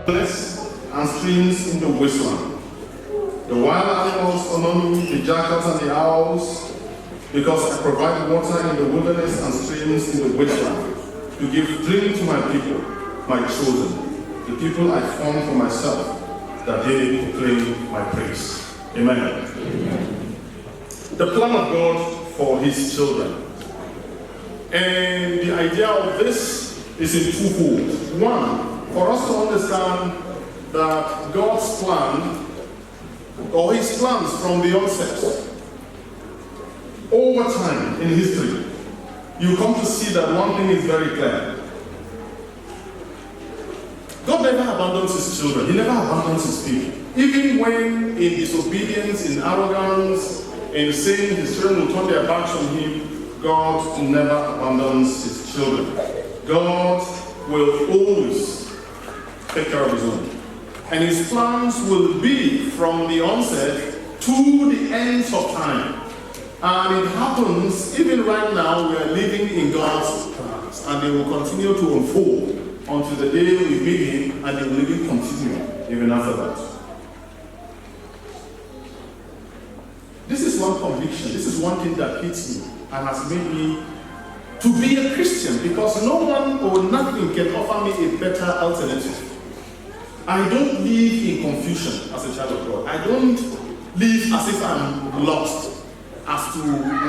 and streams in the wasteland. The wild animals honor me, the jackals and the owls, because I provide water in the wilderness and streams in the wasteland, to give drink to my people, my chosen, the people I formed for myself, that they may proclaim my praise. Amen. Amen. The plan of God for his children. And the idea of this is in twofold. One, for us to understand that God's plan, or his plans from the onset, over time in history, you come to see that one thing is very clear. God never abandons his children. He never abandons his people. Even when in disobedience, in arrogance, in saying his children will turn their backs on him, God never abandons his children. God will always take care of his own. And his plans will be from the onset to the ends of time. And it happens, even right now, we are living in God's plans. And they will continue to unfold until the day we meet him, and they will even continue even after that. This is one conviction, this is one thing that hits me and has made me to be a Christian, because no one or nothing can offer me a better alternative. I don't live in confusion as a child of God. I don't live as if I'm lost as to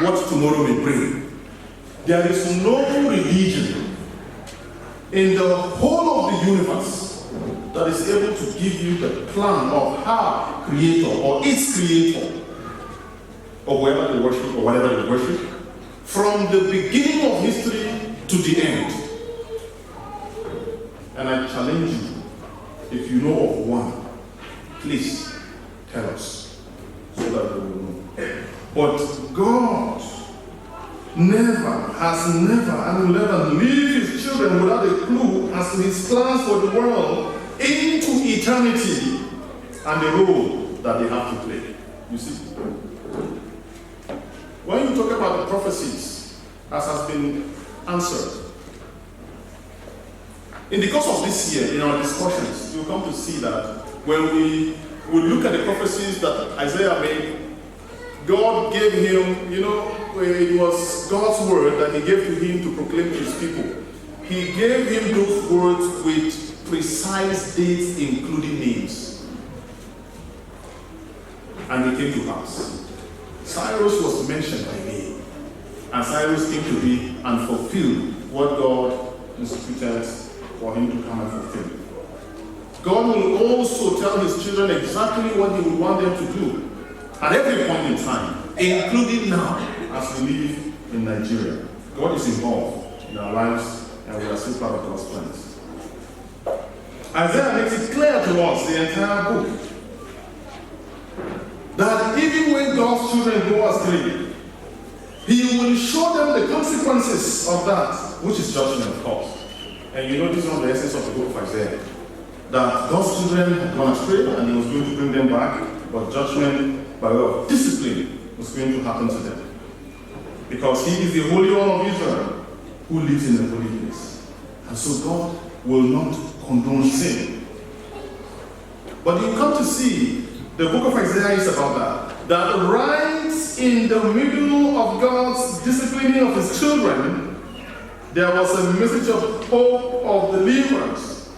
what tomorrow may bring. There is no religion in the whole of the universe that is able to give you the plan of how creator or its creator, or whoever they worship or whatever they worship, from the beginning of history to the end. And I challenge you, if you know of one, please tell us so that we will know. But God has never and will never leave his children without a clue as to his plans for the world into eternity and the role that they have to play. You see? When you talk about the prophecies, as has been answered, in the course of this year, in our discussions, you'll come to see that when we look at the prophecies that Isaiah made, God gave him, it was God's word that he gave to him to proclaim to his people. He gave him those words with precise dates, including names. And it came to pass. Cyrus was mentioned by name, and Cyrus came to be and fulfill what God instituted for him to come and fulfill. God will also tell his children exactly what he would want them to do at every point in time, including now as we live in Nigeria. God is involved in our lives, and we are still part of God's plans. Isaiah makes it clear to us, the entire book, that even when God's children go astray, he will show them the consequences of that, which is judgment, of course. And you know this is one of the essence of the book of Isaiah, that God's children had gone astray and he was going to bring them back, but judgment by way of discipline was going to happen to them. Because he is the Holy One of Israel who lives in the holy place. And so God will not condone sin. But you come to see the book of Isaiah is about that right in the middle of God's disciplining of his children, there was a message of hope of deliverance.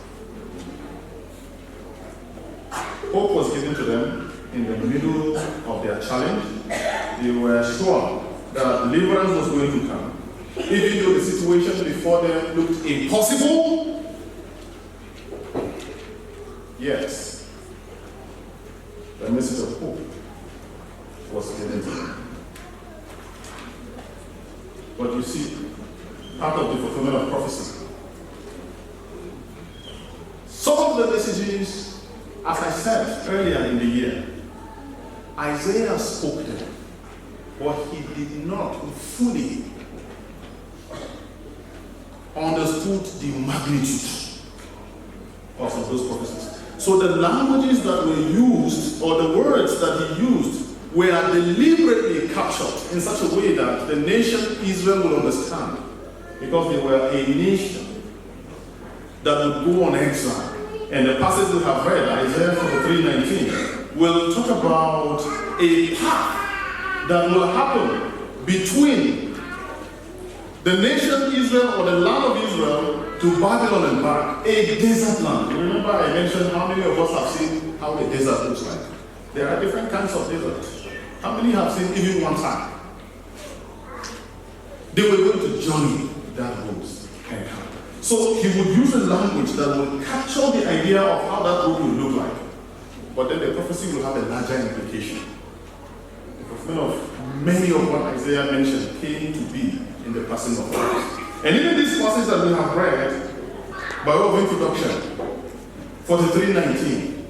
Hope was given to them in the middle of their challenge. They were sure that deliverance was going to come. Even though the situation before them looked impossible, yes, the message of hope was given to them. But you see, part of the fulfillment of prophecy, some of the messages, as I said earlier in the year, Isaiah spoke them, but he did not fully understood the magnitude of some of those prophecies. So the languages that were used, or the words that he used, were deliberately captured in such a way that the nation Israel would understand, because they were a nation that would go on exile and the passage we have read, Isaiah 43:19, will talk about a path that will happen between the nation Israel or the land of Israel to Babylon and back, a desert land. You remember I mentioned how many of us have seen how a desert looks like? There are different kinds of deserts. How many have seen even one time? They were going to journey that road. So he would use a language that would capture the idea of how that road would look like. But then the prophecy will have a larger implication. The fulfillment of many of what Isaiah mentioned came to be in the person of Christ. And even this passage that we have read, by way of introduction, 43:19,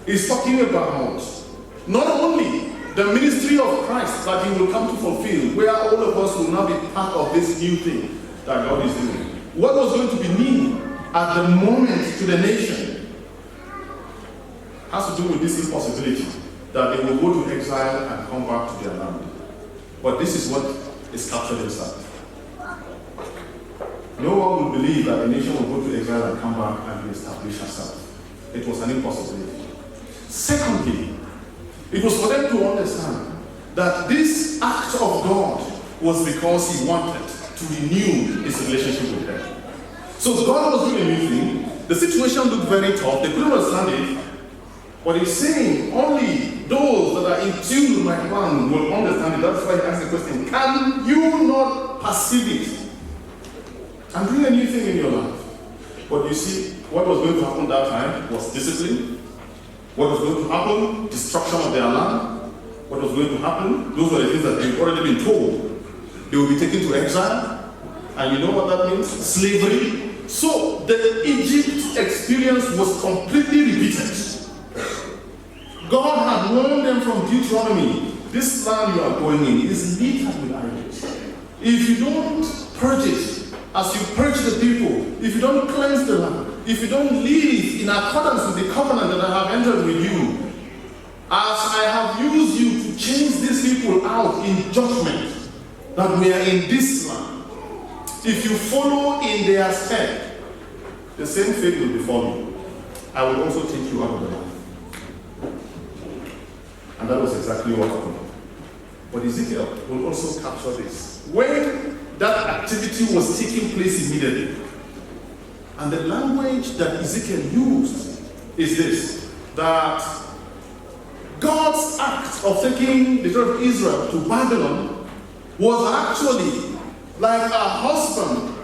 is talking about not only the ministry of Christ that he will come to fulfill, where all of us will now be part of this new thing that God is doing. What was going to be new at the moment to the nation has to do with this impossibility that they will go to exile and come back to their land. But this is what is captured inside. No one will believe that a nation will go to exile and come back and reestablish herself. It was an impossibility. Secondly, it was for them to understand that this act of God was because he wanted to renew his relationship with them. So God was doing a new thing. The situation looked very tough. They couldn't understand it. But he's saying only those that are in tune with my plan will understand it. That's why he asked the question, can you not perceive it? I'm doing a new thing in your life. But you see, what was going to happen that time was discipline. What was going to happen? Destruction of their land. What was going to happen? Those were the things that they've already been told. They will be taken to exile. And you know what that means? Slavery. So the Egypt experience was completely repeated. God had warned them from Deuteronomy. This land you are going in is littered with idols. If you don't purge it, as you purge the people, if you don't cleanse the land, if you don't live in accordance with the covenant that I have entered with you, as I have used you to chase these people out in judgment, that we are in this land, if you follow in their step, the same fate will befall you. I will also take you out of the land. And that was exactly what happened. But Ezekiel will also capture this. When that activity was taking place immediately, and the language that Ezekiel used is this, that God's act of taking the children of Israel to Babylon was actually like a husband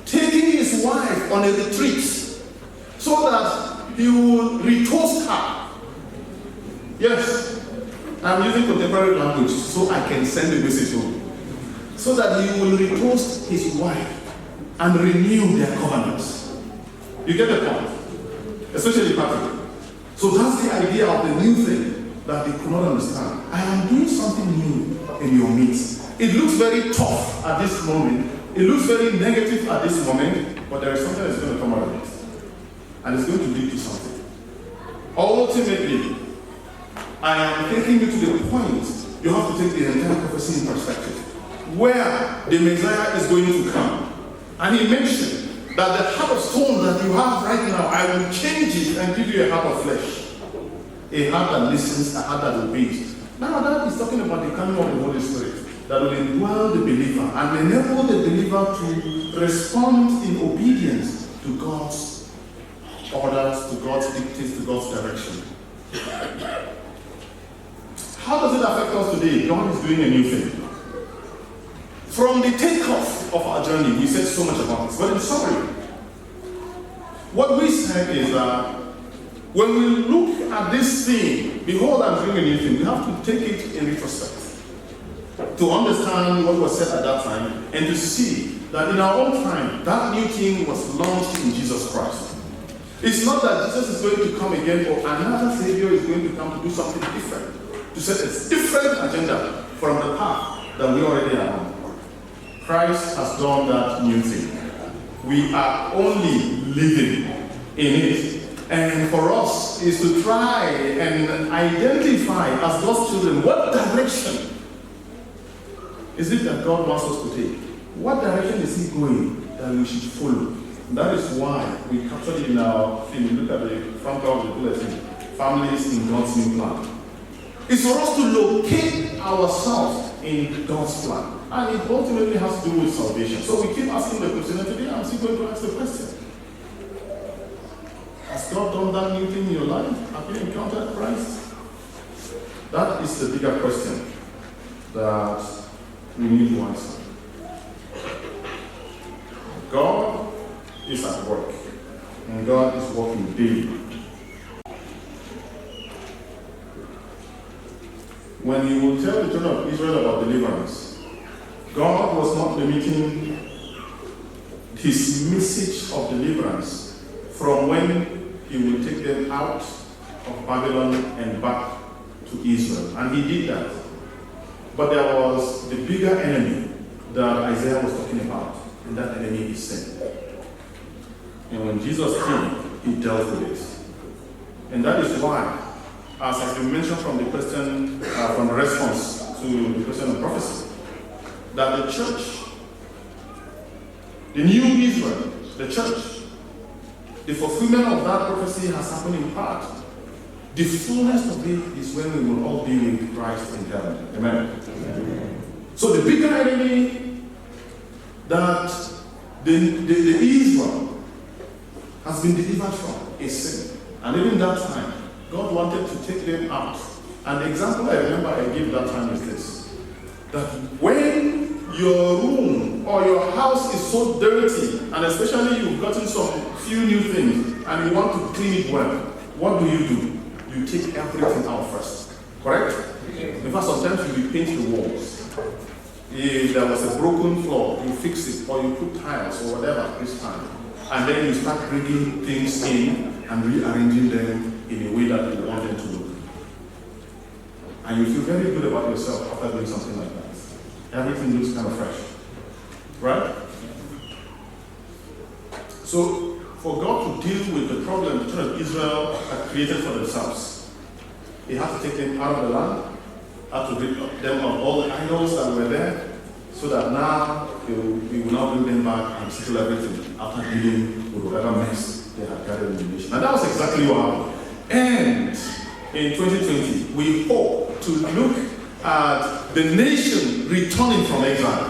taking his wife on a retreat so that he will retoast her. Yes, I'm using contemporary language so I can send a message home. So that he will retoast his wife and renew their covenants. You get the point? Especially Patrick. So that's the idea of the new thing that they could not understand. I am doing something new in your midst. It looks very tough at this moment. It looks very negative at this moment, but there is something that's going to come out of it. And it's going to lead to something. Ultimately, I am taking you to the point you have to take the entire prophecy in perspective, where the Messiah is going to come. And he mentioned that the heart of stone that you have right now, I will change it and give you a heart of flesh. A heart that listens, a heart that obeys. Now that is talking about the coming of the Holy Spirit that will indwell the believer and enable the believer to respond in obedience to God's orders, to God's dictates, to God's direction. How does it affect us today? God is doing a new thing. From the takeoff of our journey, we said so much about this. But in summary, what we said is that when we look at this thing, behold, I'm doing a new thing, we have to take it in retrospect to understand what was said at that time and to see that in our own time, that new thing was launched in Jesus Christ. It's not that Jesus is going to come again or another Savior is going to come to do something different, to set a different agenda from the path that we already are on. Christ has done that new thing. We are only living in it. And for us is to try and identify as God's children what direction is it that God wants us to take. What direction is he going that we should follow? And that is why we captured it in our film. You look at the front cover of the bulletin, Families in God's New Plan. It's for us to locate ourselves in God's plan. And it ultimately has to do with salvation. So we keep asking the question, and today I'm still going to ask the question. Has God done that new thing in your life? Have you encountered Christ? That is the bigger question that we need to answer. God is at work, and God is working daily. When you will tell the children of Israel about deliverance, God was not limiting his message of deliverance from when he will take them out of Babylon and back to Israel. And he did that. But there was the bigger enemy that Isaiah was talking about, and that enemy is sin. And when Jesus came, he dealt with it. And that is why, as has been mentioned from the question, from the response to the question of prophecy, that the church, the new Israel, the church, the fulfillment of that prophecy has happened in part. The fullness of it is when we will all be with Christ in heaven. Amen. Amen. So the bigger enemy that the Israel has been delivered from is sin. And even that time, God wanted to take them out. And the example I remember I gave that time is this: that when your room or your house is so dirty, and especially you've gotten some few new things, and you want to clean it well, what do? You take everything out first. Correct? In fact, sometimes you repaint the walls. If there was a broken floor, you fix it, or you put tiles or whatever this time. And then you start bringing things in and rearranging them in a way that you want them to look. And you feel very good about yourself after doing something like that. Everything looks kind of fresh. Right? So, for God to deal with the problem the children of Israel had created for themselves, he had to take them out of the land, had to rid them of all the idols that were there, so that now he will now bring them back and settle everything after dealing with whatever mess they had gathered in the nation. And that was exactly what happened. And in 2020, we hope to look at the nation returning from exile.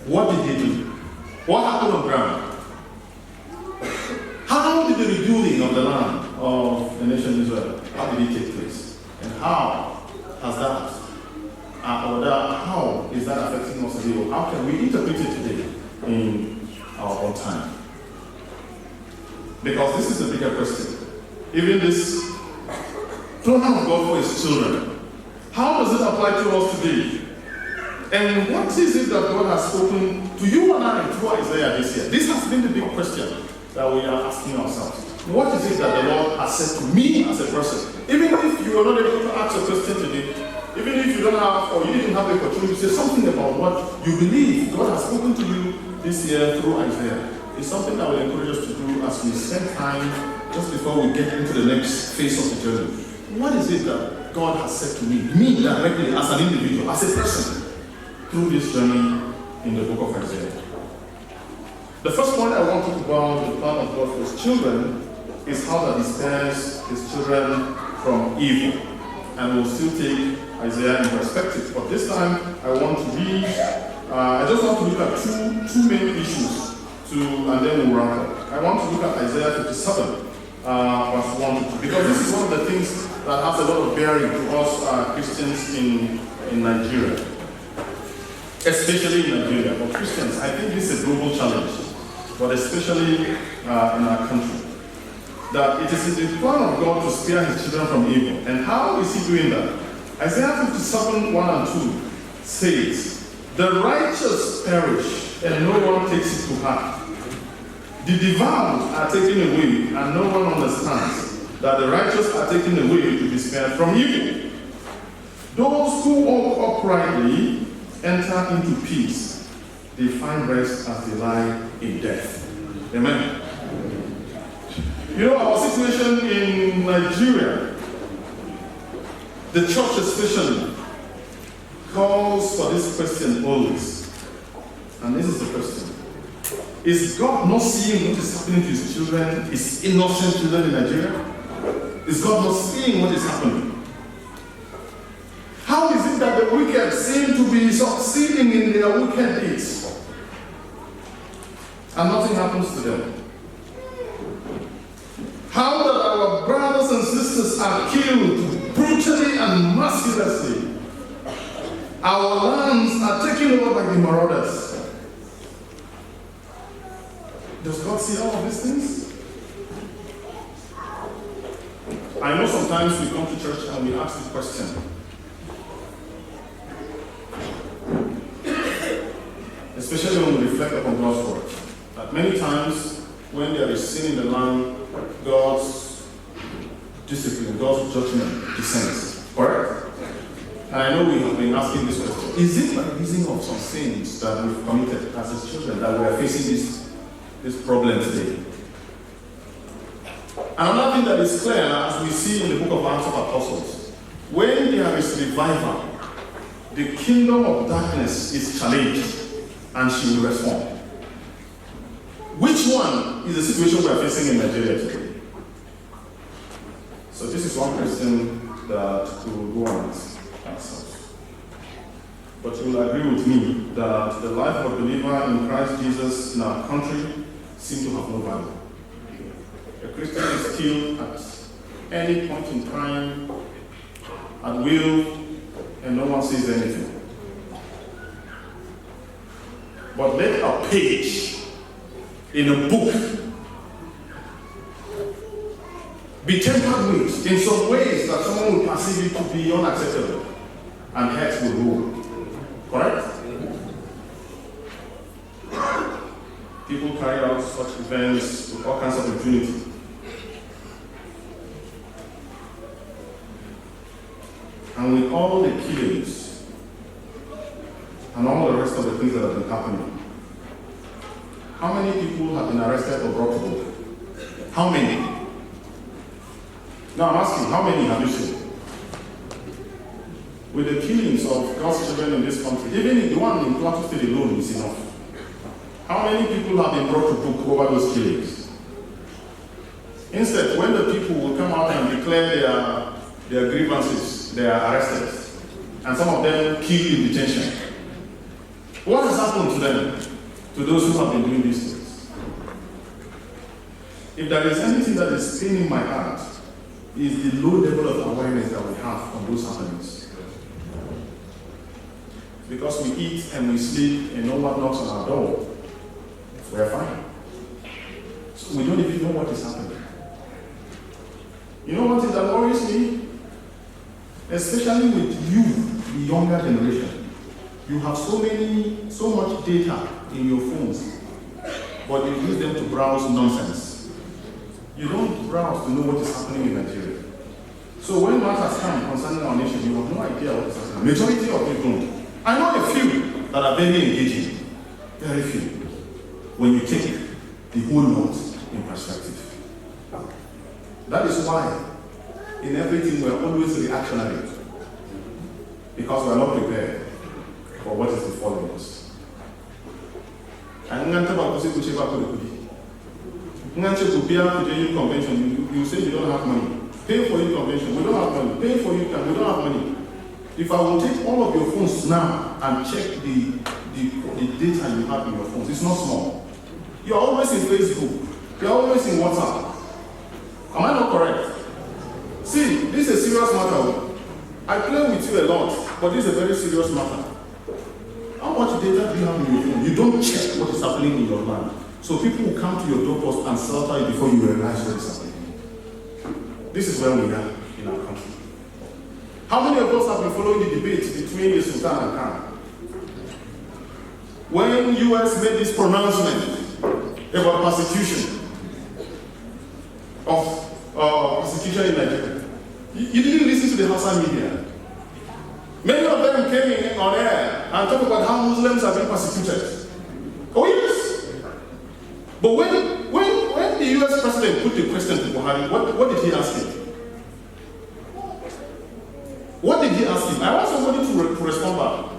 What did he do? What happened on ground? How did the rebuilding of the land of the nation Israel, how did it take place? And how has that, how is that affecting us today? How can we interpret it today in our own time? Because this is the bigger question. Even this program of God for his children, how does it apply to us today? And what is it that God has spoken to you and I through Isaiah this year? This has been the big question that we are asking ourselves. What is it that the Lord has said to me as a person? Even if you are not able to ask a question today, even if you don't have, or you didn't have the opportunity to say something about what you believe God has spoken to you this year through Isaiah, it's something that will encourage us to do as we spend time just before we get into the next phase of the journey. What is it that God has said to me directly as an individual, as a person, through this journey in the book of Isaiah? The first point I want to talk about the plan of God for his children is how that he spares his children from evil. And we'll still take Isaiah in perspective. But this time, I want to read, I just want to look at two main issues, and then we'll wrap up. I want to look at Isaiah 57, verse 1 to 2, because this is one of the things that has a lot of bearing to us Christians in Nigeria. Especially in Nigeria. For Christians, I think this is a global challenge, but especially in our country. That it is the plan of God to spare his children from evil. And how is he doing that? Isaiah 57, 1 and 2 says, "The righteous perish, and no one takes it to heart. The devout are taken away, and no one understands that the righteous are taken away to be spared from evil. Those who walk uprightly enter into peace. They find rest as they lie in death." Amen. You know, our situation in Nigeria, the church especially, calls for this question always. And this is the question. Is God not seeing what is happening to his children, his innocent children in Nigeria? Is God not seeing what is happening? How is it that the wicked seem to be succeeding in their wicked deeds and nothing happens to them? How that our brothers and sisters are killed brutally and mercilessly? Our lands are taken over by the marauders. Does God see all of these things? I know sometimes we come to church and we ask this question. Especially when we reflect upon God's word. That many times when there is sin in the land, God's discipline, God's judgment descends. Correct? And I know we have been asking this question. Is it by reason of some sins that we've committed as his children that we are facing this problem today? Another thing that is clear, as we see in the book of Acts of Apostles, when there is revival, the kingdom of darkness is challenged and she will respond. Which one is the situation we are facing in Nigeria today? So this is one question that we will go and ask ourselves. But you will agree with me that the life of a believer in Christ Jesus in our country seems to have no value. A Christian is killed at any point in time, at will, and no one says anything. But let a page in a book be tampered with in some ways that someone will perceive it to be unacceptable, and heads will roll. Correct? People carry out such events with all kinds of impunity. And with all the killings and all the rest of the things that have been happening, how many people have been arrested or brought to book? How many? Now I'm asking, how many have you seen? With the killings of God's children in this country, even the one in Plateau State alone is enough. How many people have been brought to book over those killings? Instead, when the people will come out and declare their grievances, they are arrested. And some of them killed in detention. What has happened to them? To those who have been doing these things? If there is anything that is paining my heart, is the low level of awareness that we have on those happenings. Because we eat and we sleep and no one knocks on our door, we are fine. So we don't even know what is happening. You know what is that worries me? Especially with you, the younger generation. You have so much data in your phones, but you use them to browse nonsense. You don't browse to know what is happening in Nigeria. So when matters come concerning our nation, you have no idea what is happening. Majority of you don't. I know a few that are very engaging. Very few. When you take the whole lot in perspective. That is why in everything we are always reactionary. Because we are not prepared for what is befalling us. And convention, you say you don't have money. Pay for your convention, we don't have money. Pay for your camp, we don't have money. If I will take all of your phones now and check the data you have in your phones, it's not small. You're always in Facebook. You're always in WhatsApp. Am I not correct? See, this is a serious matter. I play with you a lot, but this is a very serious matter. How much data do you have in your phone? You don't check what is happening in your land. So people will come to your doorpost and slaughter you before you realize what is happening. This is where we are in our country. How many of us have been following the debate between the Sultan and Khan? When the US made this pronouncement about persecution in Nigeria, you didn't listen to the Hausa media. Many of them came in on air and talked about how Muslims have been persecuted. Oh yes. But when the US president put the question to Buhari, what did he ask him? What did he ask him? I want somebody to respond back.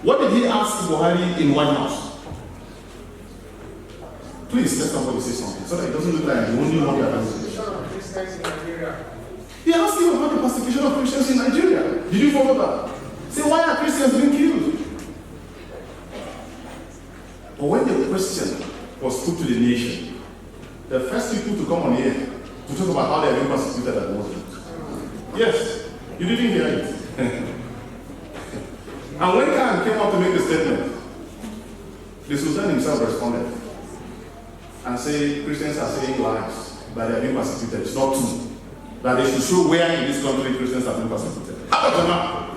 What did he ask Buhari in White House? Please let somebody say something so that it doesn't look like the only one that has it. He asked him about the persecution of Christians in Nigeria. Did you follow that? Say, why are Christians being killed? But when the question was put to the nation, the first people to come on here to talk about how they are being persecuted are Muslims. Yes, you didn't hear it. And when Khan came out to make a statement, the Sultan himself responded and said, Christians are saying lies, that they are being persecuted. It's not true. That they should show where in this country Christians are being persecuted. How about the map?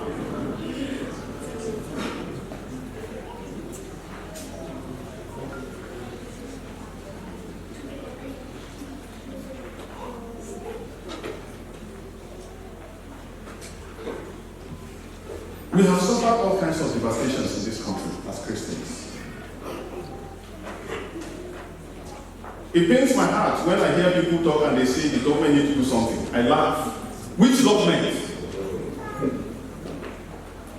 We have suffered all kinds of devastations in this country as Christians. It pains my heart when I hear people talk and they say the government needs to do something. I laugh. Which government?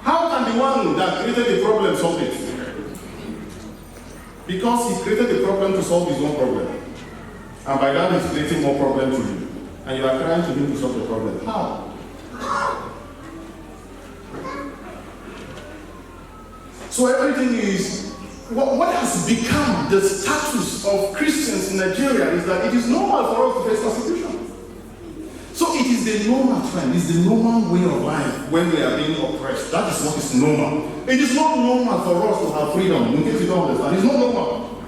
How can the one that created the problem solve it? Because he created the problem to solve his own problem. And by that he's creating more problems to you. And you are trying to him to solve the problem. How? So everything is, what has become the status of Christians in Nigeria is that it is normal for us to face persecution. So it is the normal trend, it's the normal way of life when we are being oppressed. That is what is normal. It is not normal for us to have freedom, in case you don't understand. It's not normal.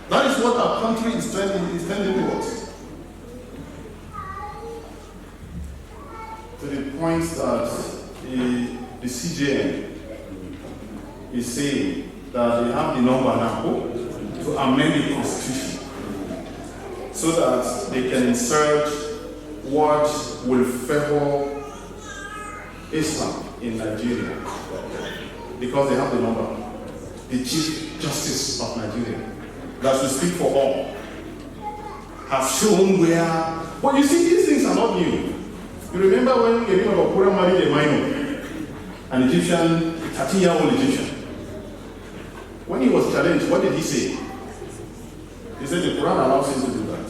That is what our country is tending towards. To the point that the CJN is saying that they have the number now to amend the constitution so that they can insert what will favor Islam in Nigeria, because they have the number. The Chief Justice of Nigeria, that should speak for all, have shown where. But you see, these things are not new. You remember when Yerima Bakura married a minor, an Egyptian, 13-year-old Egyptian. When he was challenged, what did he say? He said the Quran allows him to do that.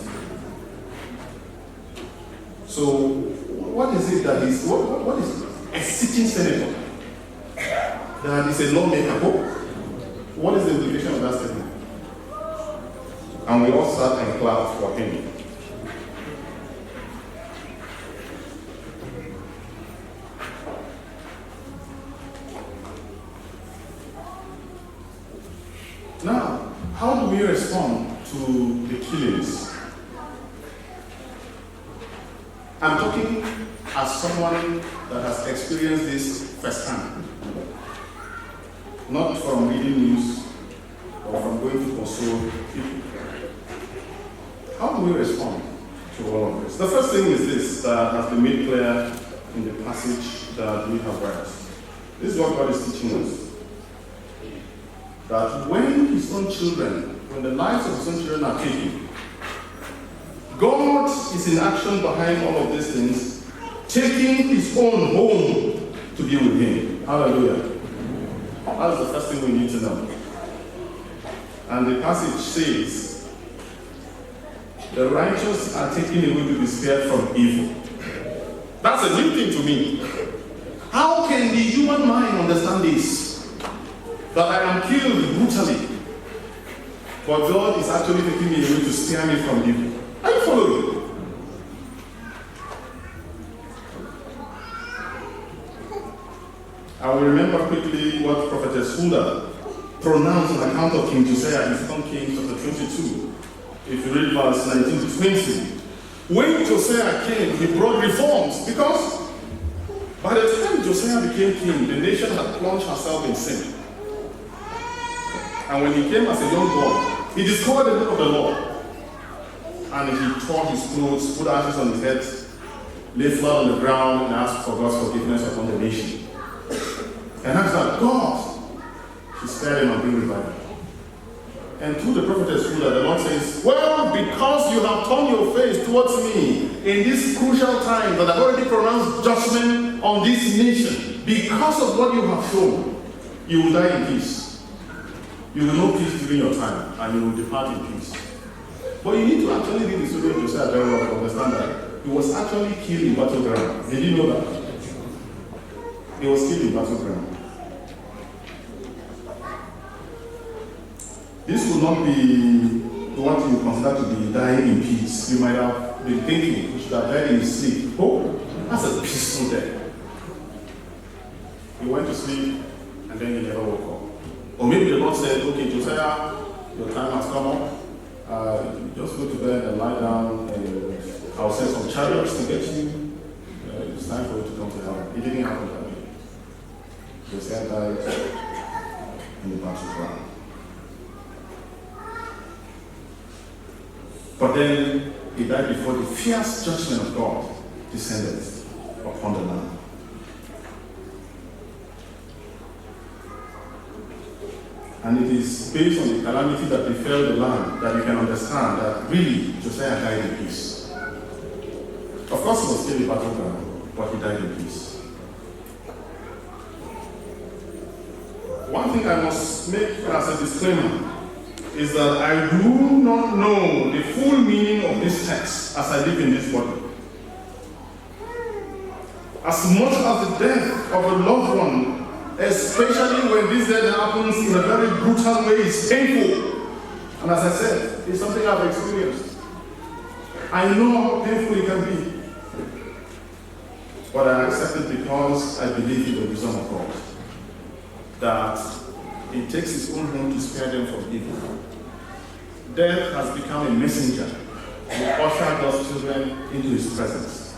So, what is it that is, what is a sitting senator that is a lawmaker? What is the implication of that statement? And we all sat and clapped for him. Now, how do we respond to the killings? I'm talking as someone that has experienced this firsthand, not from reading news or from going to console people. How do we respond to all of this? The first thing is this that has been made clear in the passage that we have read. This is what God is teaching us. That when his own children, when the lives of his own children are taken, God is in action behind all of these things, taking his own home to be with him. Hallelujah. That's the first thing we need to know. And the passage says, the righteous are taken away to be spared from evil. That's a new thing to me. How can the human mind understand this? That I am killed brutally, but God is actually taking me away to spare me from evil. Are you following? I will remember quickly what Prophetess Huldah pronounced on account of King Josiah in 2 Kings chapter 22. If you read verse 19 to 20. When Josiah came, he brought reforms, because by the time Josiah became king, the nation had plunged herself in sin. And when he came as a young boy, he discovered the book of the law. And he tore his clothes, put ashes on his head, lay flat on the ground, and asked for God's forgiveness upon the nation. And asked that God should spare him and bring revival. And through the prophetess Huldah, the Lord says, well, because you have turned your face towards me in this crucial time that I've already pronounced judgment on this nation, because of what you have shown, you will die in peace. You will know peace during your time, and you will depart in peace. But you need to actually read the story of Josiah very well to understand that he was actually killed in battleground. Did you know that? He was killed in battleground. This will not be what you consider to be dying in peace. You might have been thinking you should have died in his sleep. Oh, that's a peaceful death. He went to sleep and then he never woke up. Or maybe the Lord said, okay, Josiah, your time has come up. Just go to bed and lie down and I'll send some chariots to get you. It's time for you to come to heaven. It didn't happen that way. Josiah died in the battleground. But then he died before the fierce judgment of God descended upon the land. And it is based on the calamity that befell the land that you can understand that really Josiah died in peace. Of course he was still in the battleground, but he died in peace. One thing I must make as a disclaimer is that I do not know the full meaning of this text as I live in this body. As much as the death of a loved one, especially when this death happens in a very brutal way, it's painful. And as I said, it's something I've experienced. I know how painful it can be. But I accept it because I believe in the wisdom of God. That it takes his own hand to spare them from evil. Death has become a messenger to usher God's children into his presence.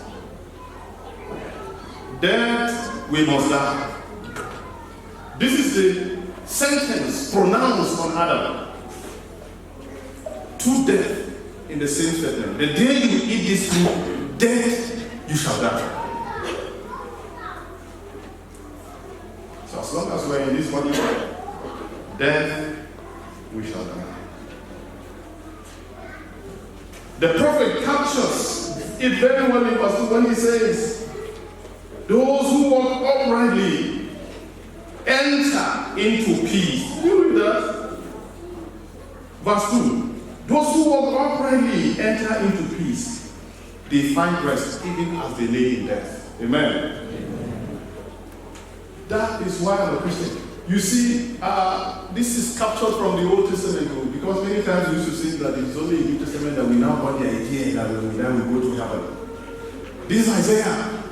Death, we must die. This is the sentence pronounced on Adam. To death in the same statement. The day you eat this food, death you shall die. So as long as we are in this body, death we shall die. The prophet captures it very well in verse 2 when he says, those who walk uprightly enter into peace. Did you read that? Verse 2. Those who walk uprightly enter into peace. They find rest even as they lay in death. Amen. That is why I'm a Christian. You see, this is captured from the Old Testament because many times we used to say that it's only in the New Testament that we now got the idea that when we die we go to heaven. This is Isaiah.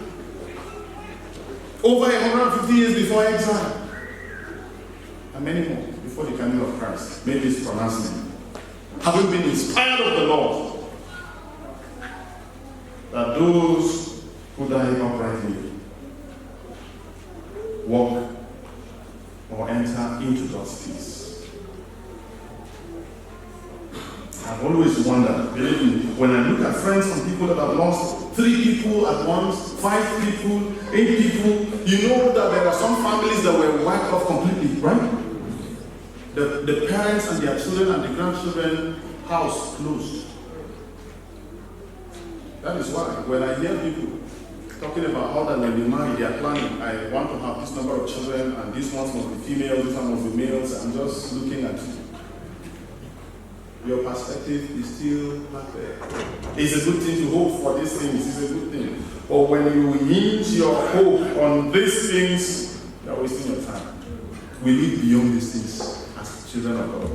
Over 150 years before exile. And many more before the coming of Christ made this pronouncement. Having been inspired of the Lord, that those who die uprightly walk or enter into God's peace. I've always wondered, believe me, when I look at friends and people that have lost 3 people at once, 5 people, 8 people, you know that there are some families that were wiped off completely, right? The parents and their children and the grandchildren, house closed. That is why when I hear people talking about how that when they marry, they are planning, I want to have this number of children, and these ones must be females, this one must be males, I'm just looking at you. Your perspective is still not there. It's a good thing to hope for these things, it's a good thing. But when you hinge your hope on these things, you're wasting your time. We live beyond these things as children of God.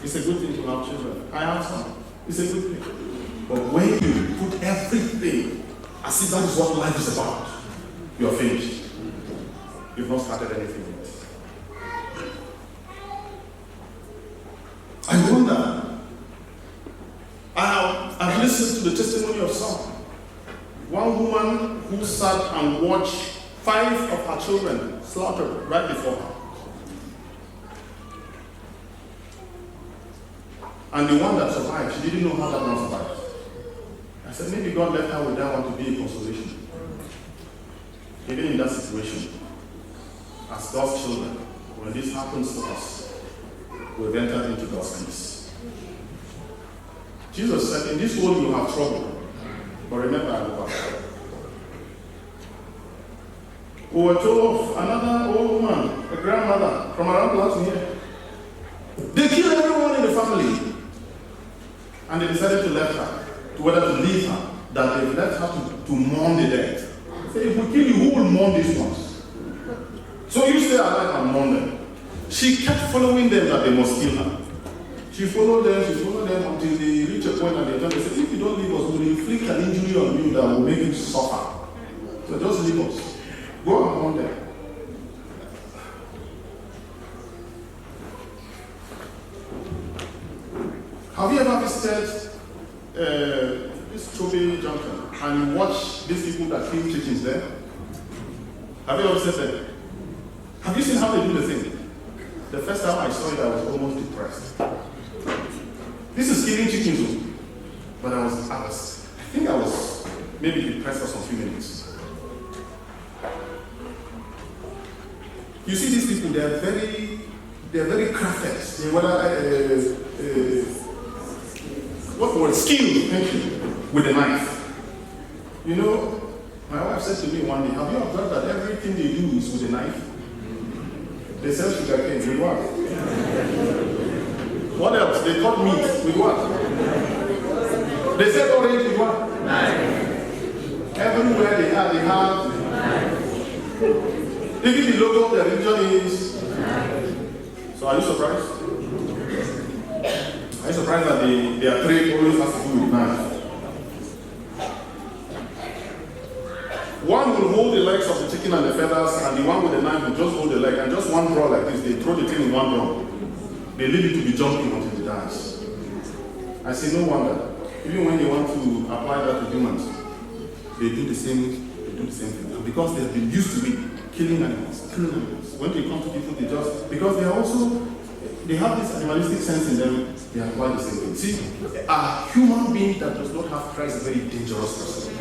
It's a good thing to have children. I have some. It's a good thing. But when you put everything as if that is what life is about, you're finished. You've not started anything yet. I wonder. I've listened to the testimony of some. One woman who sat and watched 5 of her children slaughtered right before her. And the one that survived, she didn't know how that one survived. I said, maybe God left her with that one to be a consolation. Even in that situation, as God's children, when this happens to us, we've entered into God's peace. Jesus said, in this world you have trouble, but remember I will overcome. We were told of another old woman, a grandmother, from around last year. They kill everyone in the family. and they decided to let her, whether to leave her, that they left her to mourn the dead. Say, if we kill you, who will mourn these ones? So you stay alive and mourn them. She kept following them that they must kill her. She followed them until they reached a point and they told her, if you don't leave us, we will inflict an injury on you that will make you suffer. So just leave us. Go and mourn them. Have you ever visited this Chobe Junction and you watch these people that kill chickens there? Have you ever visited them? Have you seen how they do the thing? The first time I saw it, I was almost depressed. This is killing chickens, but I think I was maybe depressed for some few minutes. You see these people, they're very crafted. Skilled, thank you, with a knife. You know, my wife said to me one day, have you observed that everything they do is with a knife? They sell sugarcane with what? What else? They cut meat with what? They sell orange with what? Knife. Everywhere they have. Even the logo of the religion is. So are you surprised? Are you surprised that their trade always has to do with knife? One will hold the legs of the chicken and the feathers, and the one with the knife will just hold the leg, and just one draw like this, they throw the thing in one draw. They leave it to be jumping until it dies. I say no wonder. Even when they want to apply that to humans, they do the same thing. And because they have been used to it, killing animals. When they come to people, because they have this animalistic sense in them, they apply the same thing. See, a human being that does not have Christ is a very dangerous person.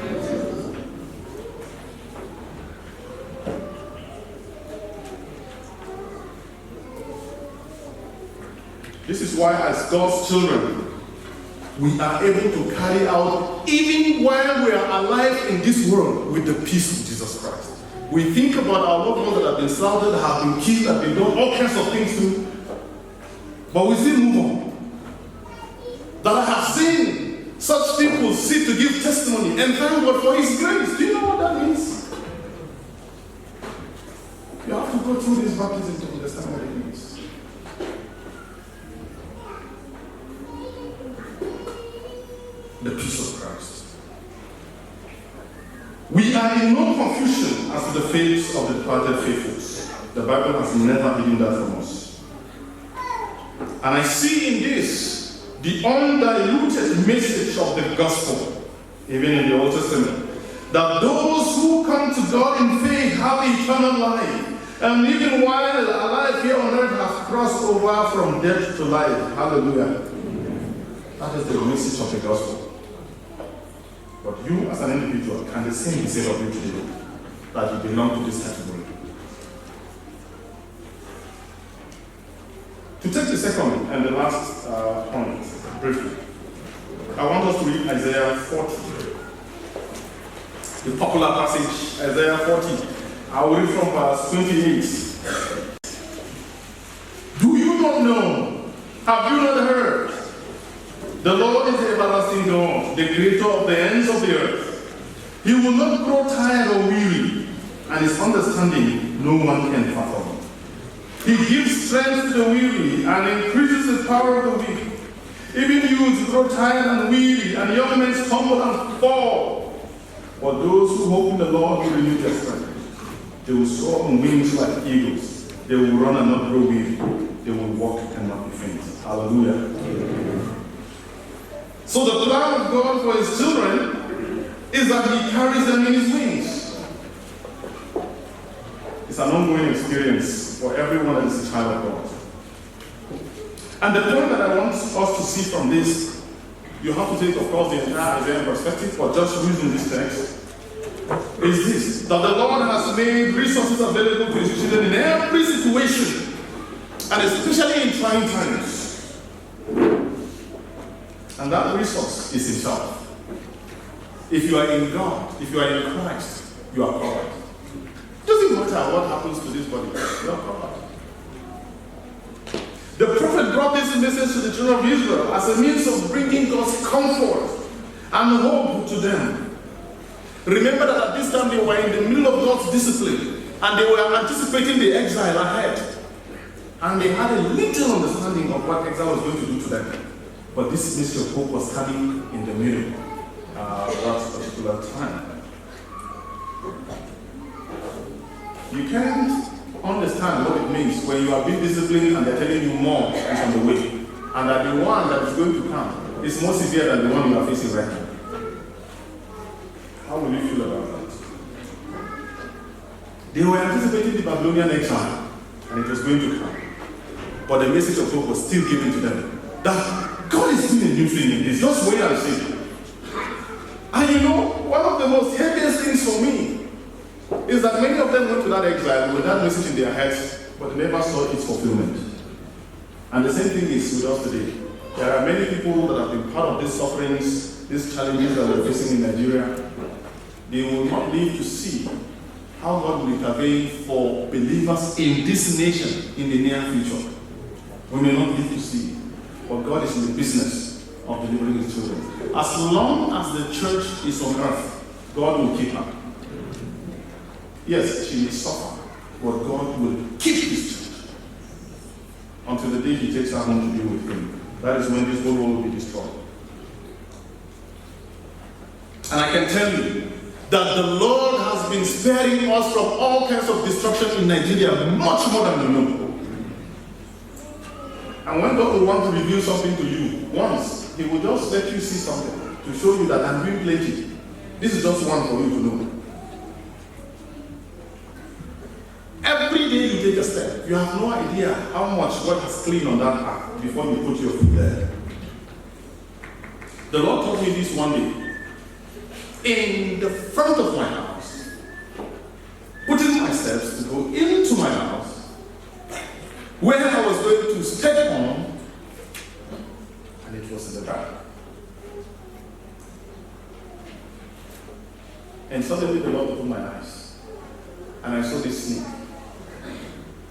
This is why, as God's children, we are able to carry out, even while we are alive in this world, with the peace of Jesus Christ. We think about our loved ones that have been slaughtered, have been killed, have been done all kinds of things to, but we still move on. That I have seen such people sit to give testimony and thank God for His grace. Do you know what that means? You have to go through this baptism to understand what it means. The peace of Christ. We are in no confusion as to the fates of the departed faithfuls. The Bible has never hidden that from us. And I see in this the undiluted message of the gospel, even in the Old Testament, that those who come to God in faith have eternal life, and even while alive here on earth have crossed over from death to life. Hallelujah. That is the message of the gospel. But you as an individual, can the same be said of you today, that you belong to this category? To take the second and the last point, briefly, I want us to read Isaiah 40. The popular passage, Isaiah 40. I will read from verse 28. Do you not know? Have you not heard? The Lord is the everlasting God, the creator of the ends of the earth. He will not grow tired or weary, and His understanding no one can fathom. He gives strength to the weary and increases the power of the weak. Even youths grow tired and weary, and young men stumble and fall. But those who hope in the Lord will renew their strength. They will soar on wings like eagles. They will run and not grow weary. They will walk and not be faint. Hallelujah. So the plan of God for His children is that He carries them in His wings. It's an ongoing experience for everyone that is a child of God. And the point that I want us to see from this, you have to take, of course, the entire Isaiah perspective, but just reading this text, is this: that the Lord has made resources available to His children in every situation, and especially in trying times. And that resource is Himself. If you are in God, if you are in Christ, you are covered. It doesn't matter what happens to this body, you are covered. The prophet brought this this message to the children of Israel as a means of bringing God's comfort and hope to them. Remember that at this time they were in the middle of God's discipline and they were anticipating the exile ahead. And they had a little understanding of what exile was going to do to them. But this mystery of hope was coming in the middle of that particular time. You can't understand what it means when you are being disciplined and they're telling you more is on the way. And that the one that is going to come is more severe than the one you are facing right now. How will you feel about that? They were anticipating the Babylonian exile, and it was going to come. But the message of hope was still given to them. That God is doing a new thing in this. Just wait and see. And you know, one of the most heaviest things for me is that many of them went to that exile with that message in their heads, but they never saw its fulfillment. And the same thing is with us today. There are many people that have been part of these sufferings, these challenges that we're facing in Nigeria. They will not live to see how God will intervene for believers in this nation in the near future. We may not live to see, but God is in the business of delivering His children. As long as the church is on earth, God will keep her. Yes, she may suffer, but God will keep His church until the day He takes her home to be with Him. That is when this whole world will be destroyed. And I can tell you that the Lord has been sparing us from all kinds of destruction in Nigeria much more than we know. And when God will want to reveal something to you once, He will just let you see something to show you that I'm doing plenty. This is just one for you to know. Every day you take a step, you have no idea how much God has cleaned on that path before you put your foot there. The Lord told me this one day. In the front of my house, putting my steps to go into my house, where I was going to step on, and it was in the dark. And suddenly the Lord opened my eyes, and I saw this snake,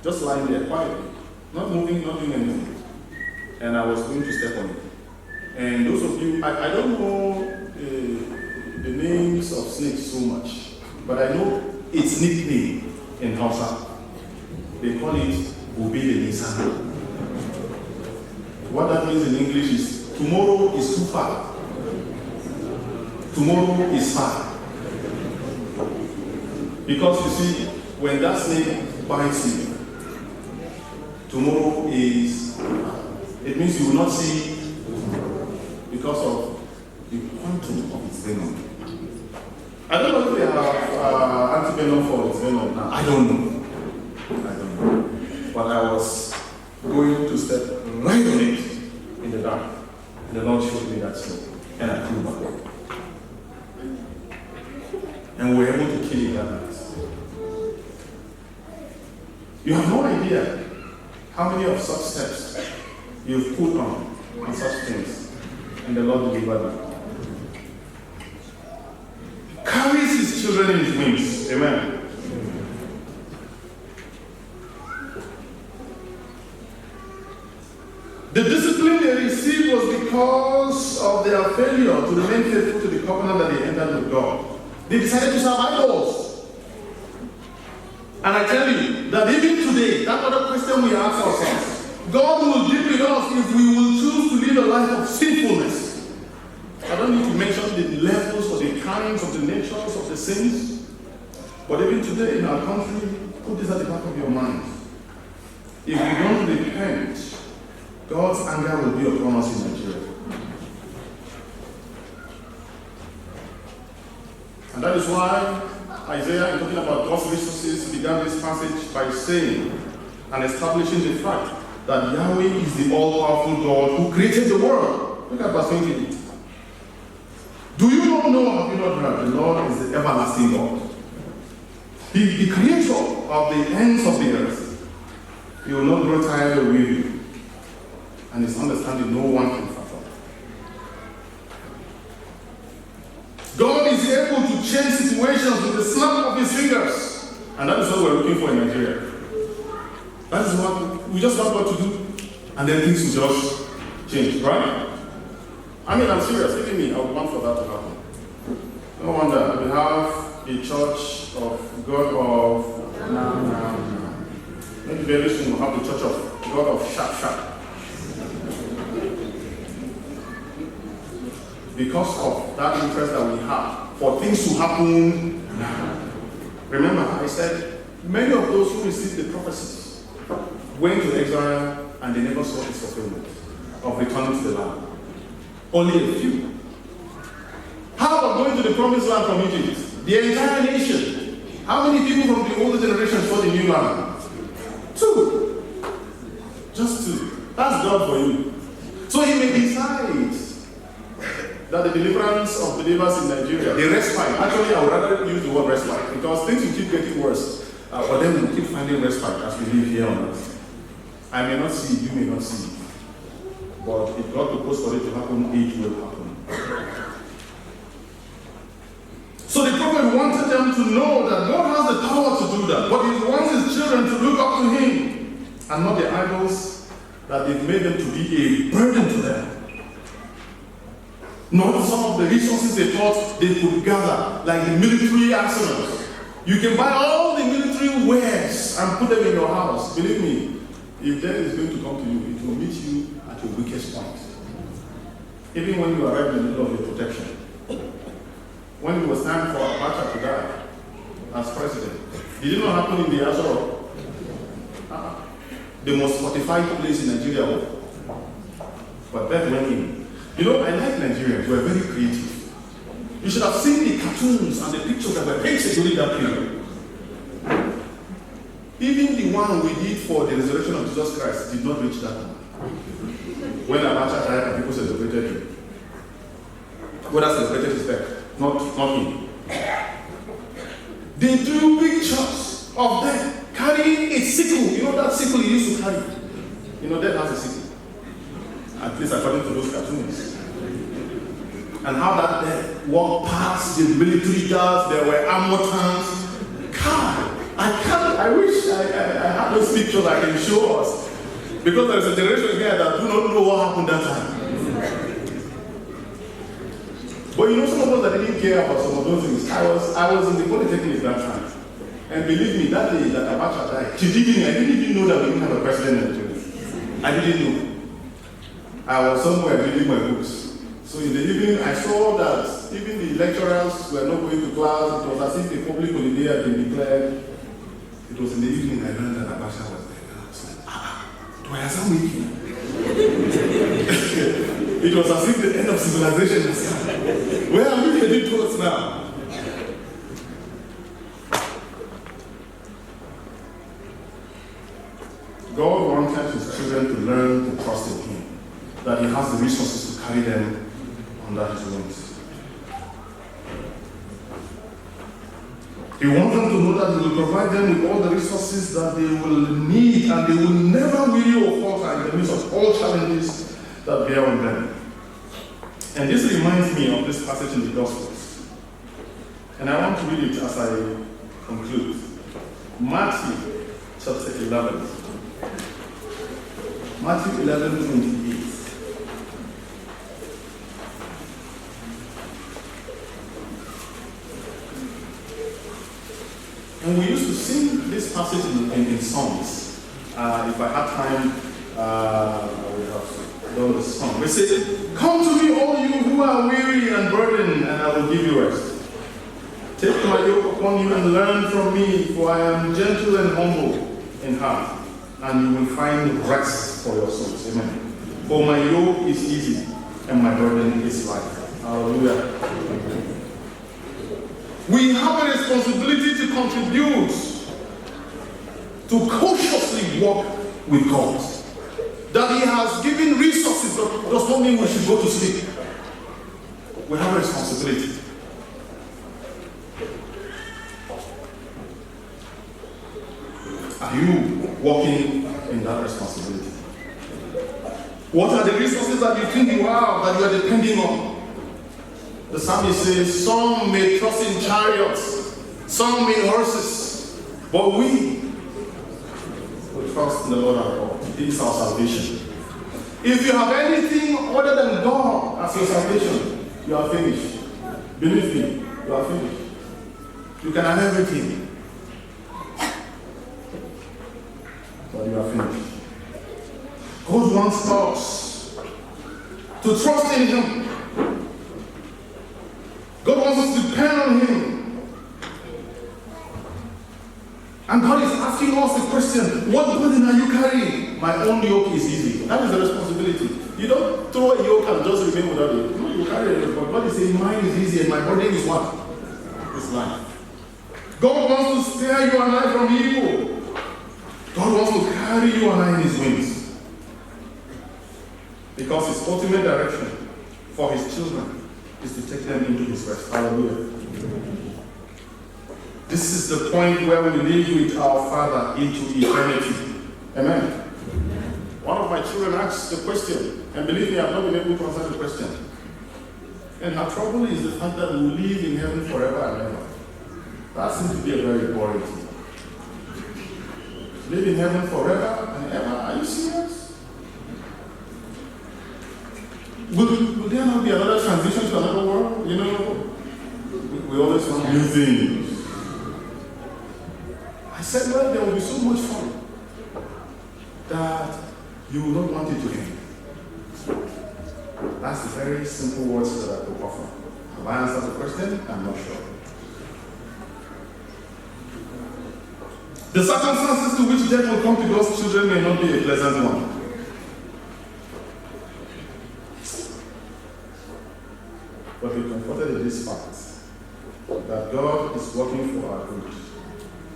just lying there quietly, not moving, not doing anything. And I was going to step on it. And those of you, I don't know the names of snakes so much, but I know its nickname in Hausa. They call it Obede Nisan. What that means in English is tomorrow is too far. Tomorrow is far. Because you see, when that snake bites you, tomorrow is, it means you will not see because of the quantum of its venom. I don't know if they have anti-venom for its venom now. I don't know. But I was going to step right on it in the dark. And the Lord showed me that snake. And I flew back. And we were able to kill it that night. You have no idea how many of such steps you've put on such things. And the Lord delivered them. Carries His children in His wings. Amen. The discipline they received was because of their failure to remain faithful to the covenant that they entered with God. They decided to serve idols. And I tell you that even today, that other question we ask ourselves, God will deal with us if we will choose to live a life of sinfulness. I don't need to mention the levels or the kinds of the natures of the sins. But even today in our country, put this at the back of your mind. If we don't repent, God's anger will be upon us in Nigeria. And that is why Isaiah, in talking about God's resources, began this passage by saying and establishing the fact that Yahweh is the all-powerful God who created the world. Look at verse 28. Do you not know, have you not heard, the Lord is the everlasting God. He is the creator of the ends of the earth. He will not grow tired or weary, and His understanding no one can fathom. God is able to change situations with the snap of His fingers, and that is what we're looking for in Nigeria. That is what we just want God to do, and then things will just change, right? I mean, I'm serious. Even me, I would want for that to happen. No wonder we have a church of God of now. Maybe very soon we'll have the church of God of sharp. Because of that interest that we have for things to happen now. Remember, I said many of those who received the prophecies went to exile and they never saw its fulfillment of returning to the land. Only a few. How about going to the promised land from Egypt? The entire nation. How many people from the older generation saw the new land? 2. Just 2. That's God for you. So he may decide that the deliverance of believers in Nigeria, the respite, actually I would rather use the word respite because things will keep getting worse. But then we'll keep finding respite as we live here on earth. I may not see it, you may not see it. But if God proposed for it to happen, it will happen. So the prophet wanted them to know that God has the power to do that, but he wants his children to look up to him and not the idols that they've made them to be a burden to them. Not some of the resources they thought they could gather, like the military arsenals. You can buy all the military wares and put them in your house. Believe me, if death is going to come to you, it will meet you at your weakest point. Even when you arrive in the middle of your protection. When it was time for Abacha to die as president, did it not happen in the Azor? The most fortified place in Nigeria. But that went in. You know, I like Nigerians. We are very creative. You should have seen the cartoons and the pictures that were painted during that period. Even the one we did for the resurrection of Jesus Christ did not reach that one. When Abacha died and people celebrated him. Whether celebrated his death, not him. They drew pictures of them carrying a sickle. You know that sickle he used to carry? You know, that has a sickle. At least according to those cartoons. And how that death walked past the military guards, there were armor tanks. God, I wish I had those pictures I can show us. Because there is a generation here that do not know what happened that time. But you know, some of us that didn't care about some of those things. I was in the Polytechnic that time. And believe me, that day that Abacha died, I didn't even know that we didn't have a president in Nigeria. I didn't know. I was somewhere reading my books. So in the evening, I saw that even the lecturers were not going to class. It was as if the public holiday had been declared. It was in the evening I learned that Abacha was there. And I was like, do I have some weekend? It was as if the end of civilization has come. Where are we heading towards now? God wanted his children to learn to trust in him, that he has the resources to carry them under his wings. He wants them to know that he will provide them with all the resources that they will need, and they will never weary or falter in the midst of all challenges that bear on them. And this reminds me of this passage in the Gospels. And I want to read it as I conclude. Matthew chapter 11. Matthew 11:28. And we used to sing this passage in songs. If I had time, I would have done the song. We say, "Come to me, all you who are weary and burdened, and I will give you rest. Take my yoke upon you and learn from me, for I am gentle and humble in heart, and you will find rest for your souls." Amen. For my yoke is easy and my burden is light. Hallelujah. We have a responsibility to contribute, to cautiously walk with God. That he has given resources does not mean we should go to sleep. We have a responsibility. Are you walking in that responsibility? What are the resources that you think you have, that you are depending on? The psalmist says, some may trust in chariots, some in horses, but we will trust in the Lord our God. This is our salvation. If you have anything other than God as your salvation, you are finished. Believe me, you are finished. You can have everything, but you are finished. God wants us to trust in Him. God wants us to depend on Him. And God is asking us a question: what burden are you carrying? My own yoke is easy. That is the responsibility. You don't throw a yoke and just remain without it. No, you carry it. But God is saying, mine is easy and my burden is what? It's life. God wants to spare you and I from evil. God wants to carry you and I in His wings. Because His ultimate direction for His children is to take them into His rest. Hallelujah. This is the point where we live with our Father into eternity. Amen. One of my children asked the question, and believe me, I've not been able to answer the question. And her trouble is the fact that we will live in heaven forever and ever. That seems to be a very boring thing. Live in heaven forever and ever? Are you serious? Will there not be another transition to another world? You know, we always want new things. I said, well, there will be so much fun that you will not want it to end. That's the very simple words that I could offer. Have I answered the question? I'm not sure. The circumstances to which death will come to God's children may not be a pleasant one. But be comforted in this fact that God is working for our good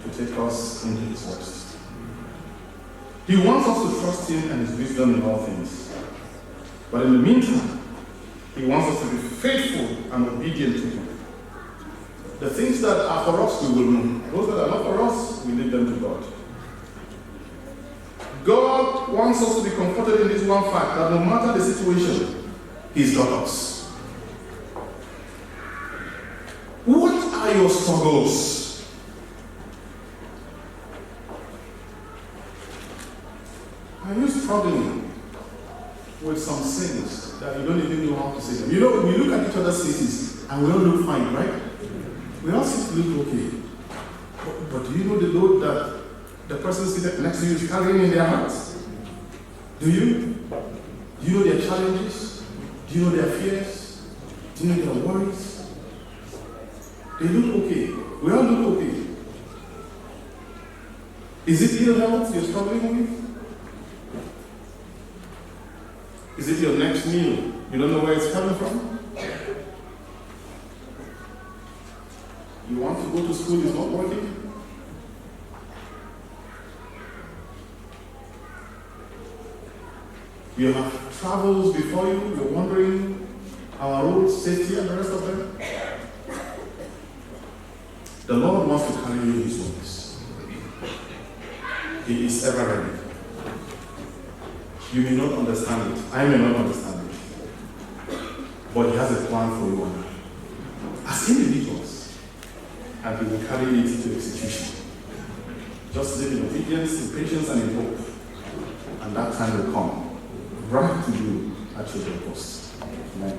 to take us into His rest. He wants us to trust Him and His wisdom in all things. But in the meantime, He wants us to be faithful and obedient to Him. The things that are for us, we will know. Those that are not for us, we leave them to God. God wants us to be comforted in this one fact, that no matter the situation, He's got us. What are your struggles? Are you struggling with some things that you don't even know how to say them? You know, we look at each other's faces and we all look fine, right? We all seem to look okay. But do you know the load that the person sitting next to you is carrying in their hearts? Do you? Do you know their challenges? Do you know their fears? Do you know their worries? They look okay. We all look okay. Is it ill health you're struggling with? Is it your next meal? You don't know where it's coming from? You want to go to school, it's not working? You have travels before you, you're wondering our roads, safety, and the rest of them. The Lord wants to carry you His wings. He is ever ready. You may not understand it. I may not understand it. But He has a plan for you and I. As individuals. And He will carry it into execution. Just live in obedience, in patience, and in hope. And that time will come. Right to you at your post. Amen.